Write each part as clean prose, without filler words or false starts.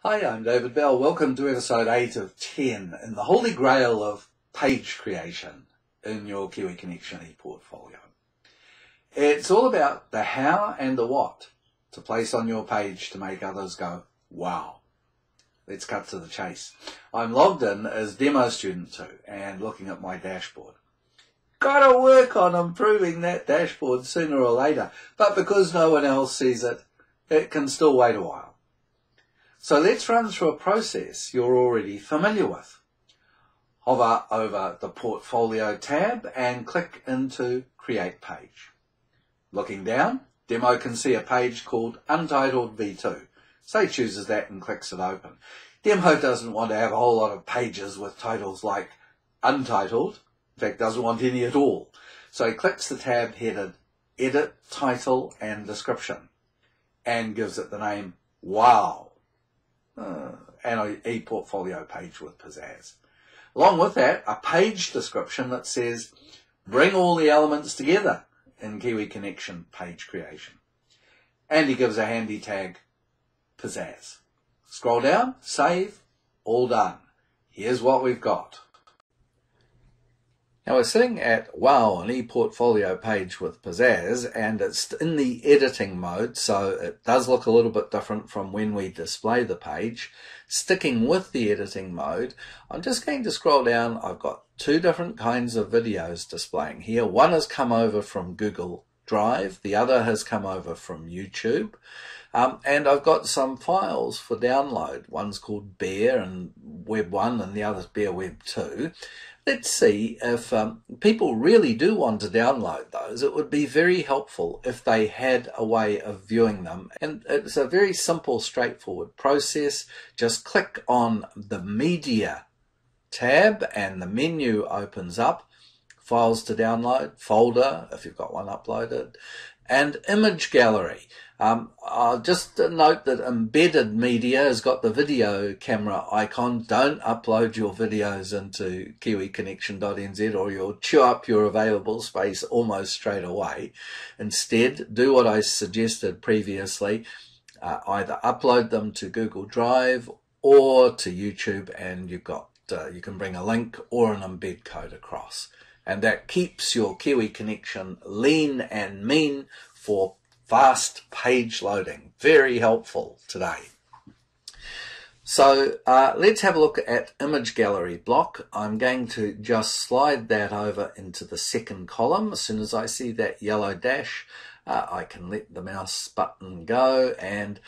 Hi, I'm David Bell. Welcome to episode 8 of 10 in the holy grail of page creation in your Kiwi Connection ePortfolio. It's all about the how and the what to place on your page to make others go, wow. Let's cut to the chase. I'm logged in as demo student 2 and looking at my dashboard. Gotta work on improving that dashboard sooner or later, but because no one else sees it, it can still wait a while. So let's run through a process you're already familiar with. Hover over the Portfolio tab and click into Create Page. Looking down, Demo can see a page called Untitled V2, so he chooses that and clicks it open. Demo doesn't want to have a whole lot of pages with titles like Untitled, in fact doesn't want any at all. So he clicks the tab headed Edit Title and Description and gives it the name Wow. And an ePortfolio page with pizazz. Along with that, a page description that says, bring all the elements together in Kiwi Connection page creation. And he gives a handy tag, pizazz. Scroll down, save, all done. Here's what we've got. Now we're sitting at wow, an ePortfolio page with pizazz, and it's in the editing mode, so it does look a little bit different from when we display the page. Sticking with the editing mode, I'm just going to scroll down. I've got two different kinds of videos displaying here. One has come over from Google Drive, the other has come over from YouTube. And I've got some files for download. One's called Bear and Web 1 and the other's Bear Web 2. Let's see if people really do want to download those. It would be very helpful if they had a way of viewing them. And it's a very simple, straightforward process. Just click on the Media tab and the menu opens up. Files to download, folder, if you've got one uploaded, and image gallery. I'll just note that embedded media has got the video camera icon. Don't upload your videos into kiwiconnexion.nz or you'll chew up your available space almost straight away. Instead, do what I suggested previously. Either upload them to Google Drive or to YouTube, and you've got you can bring a link or an embed code across. And that keeps your Kiwi Connection lean and mean for fast page loading. Very helpful today. So let's have a look at image gallery block. I'm going to just slide that over into the second column. As soon as I see that yellow dash, I can let the mouse button go and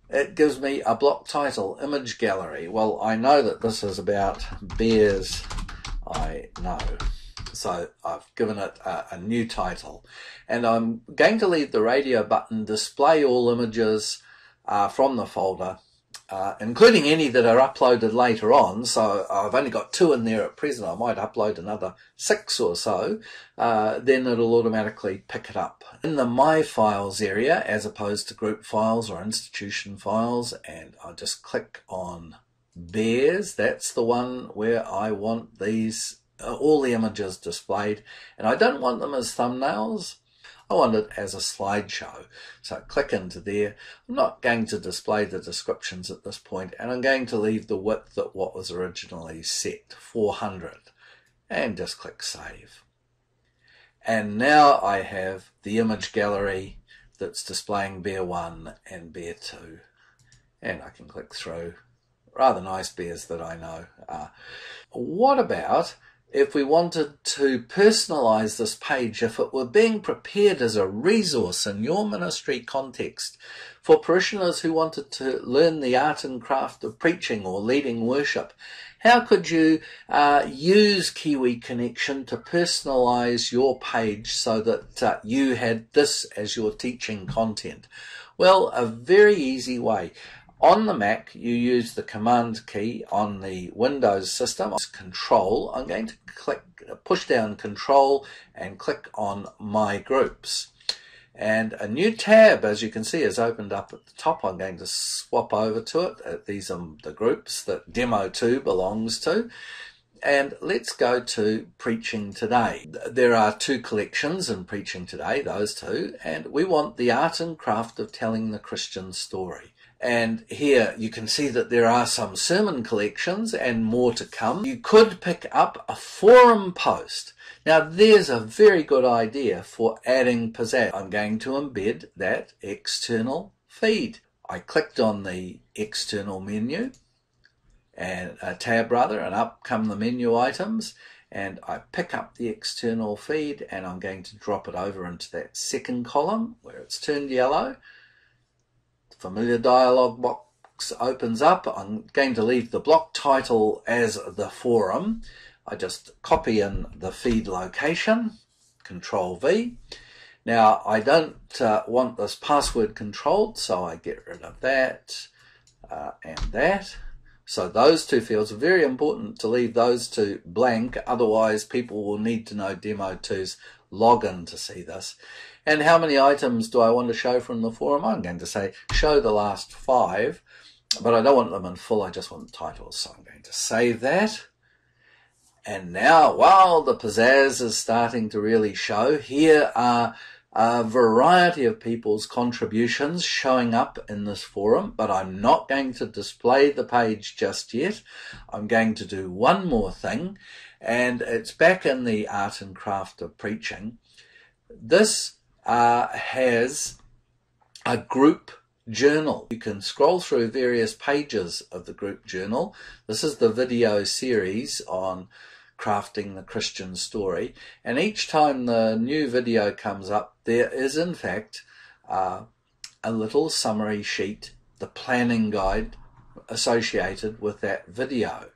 it gives me a block title, image gallery. Well, I know that this is about bears, I know. So I've given it a new title, and I'm going to leave the radio button display all images from the folder, including any that are uploaded later on. So I've only got 2 in there at present. I might upload another 6 or so. Then it'll automatically pick it up in the My Files area as opposed to group files or institution files, and I'll just click on Bears. That's the one where I want these all the images displayed, and I don't want them as thumbnails. I want it as a slideshow. So click into there. I'm not going to display the descriptions at this point, and I'm going to leave the width at what was originally set, 400, and just click Save. And now I have the image gallery that's displaying Bear 1 and Bear 2, and I can click through. Rather nice bears that I know. What about if we wanted to personalize this page, if it were being prepared as a resource in your ministry context for parishioners who wanted to learn the art and craft of preaching or leading worship? How could you use Kiwi Connection to personalize your page so that you had this as your teaching content? Well, a very easy way. On the Mac, you use the Command key. On the Windows system, it's Control. I'm going to push down Control and click on My Groups. And a new tab, as you can see, is opened up at the top. I'm going to swap over to it. These are the groups that Demo 2 belongs to. And let's go to Preaching Today. There are 2 collections in Preaching Today, those 2, and we want the art and craft of telling the Christian story. And here you can see that there are some sermon collections and more to come. You could pick up a forum post. Now there's a very good idea for adding pizazz. I'm going to embed that external feed. I clicked on the external menu and a tab rather, and up come the menu items, and I pick up the external feed and I'm going to drop it over into that second column where it's turned yellow. The familiar dialog box opens up. I'm going to leave the block title as the forum. I just copy in the feed location, Control V. Now I don't want this password controlled, so I get rid of that and that. So those two fields are very important to leave those two blank, otherwise people will need to know Demo 2's login to see this. And how many items do I want to show from the forum? I'm going to say show the last 5, but I don't want them in full, I just want titles. So I'm going to save that. And now, while the pizzazz is starting to really show, here are a variety of people's contributions showing up in this forum, but I'm not going to display the page just yet. I'm going to do one more thing, and it's back in the art and craft of preaching. This has a group journal. You can scroll through various pages of the group journal. This is the video series on crafting the Christian story, and each time the new video comes up, there is in fact a little summary sheet, the planning guide associated with that video.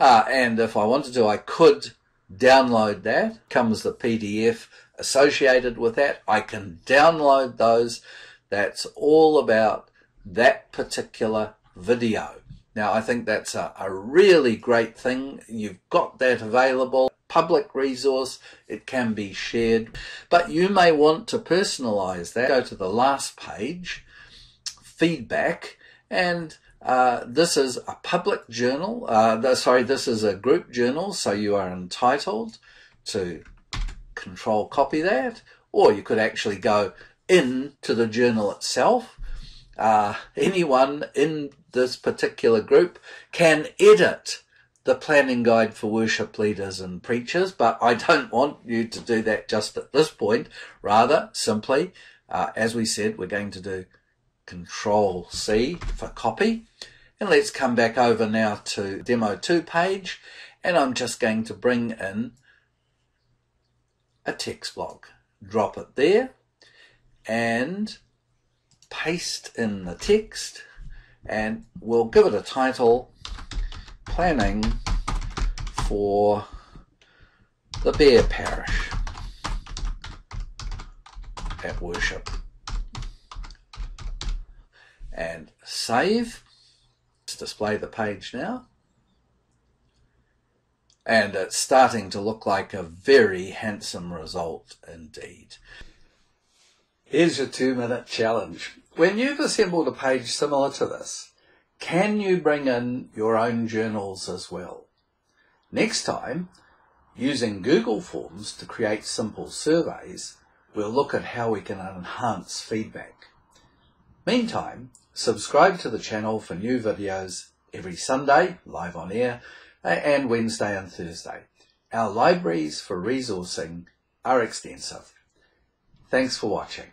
And if I wanted to, I could download that. Comes the PDF associated with that. I can download those. That's all about that particular video. Now, I think that's a really great thing. You've got that available, public resource, it can be shared, but you may want to personalize that. Go to the last page, feedback, and this is a public journal, this is a group journal, so you are entitled to control copy that, or you could actually go into the journal itself. Anyone in this particular group can edit the planning guide for worship leaders and preachers, but I don't want you to do that just at this point. Rather, simply, as we said, we're going to do Control C for copy. And let's come back over now to Demo 2 page, and I'm just going to bring in a text block. Drop it there, and paste in the text, and we'll give it a title, Planning for the Bear Parish at Worship, and save. Let's display the page now, and it's starting to look like a very handsome result indeed. Here's your 2-minute challenge. When you've assembled a page similar to this, can you bring in your own journals as well? Next time, using Google Forms to create simple surveys, we'll look at how we can enhance feedback. Meantime, subscribe to the channel for new videos every Sunday, live on air, and Wednesday and Thursday. Our libraries for resourcing are extensive. Thanks for watching.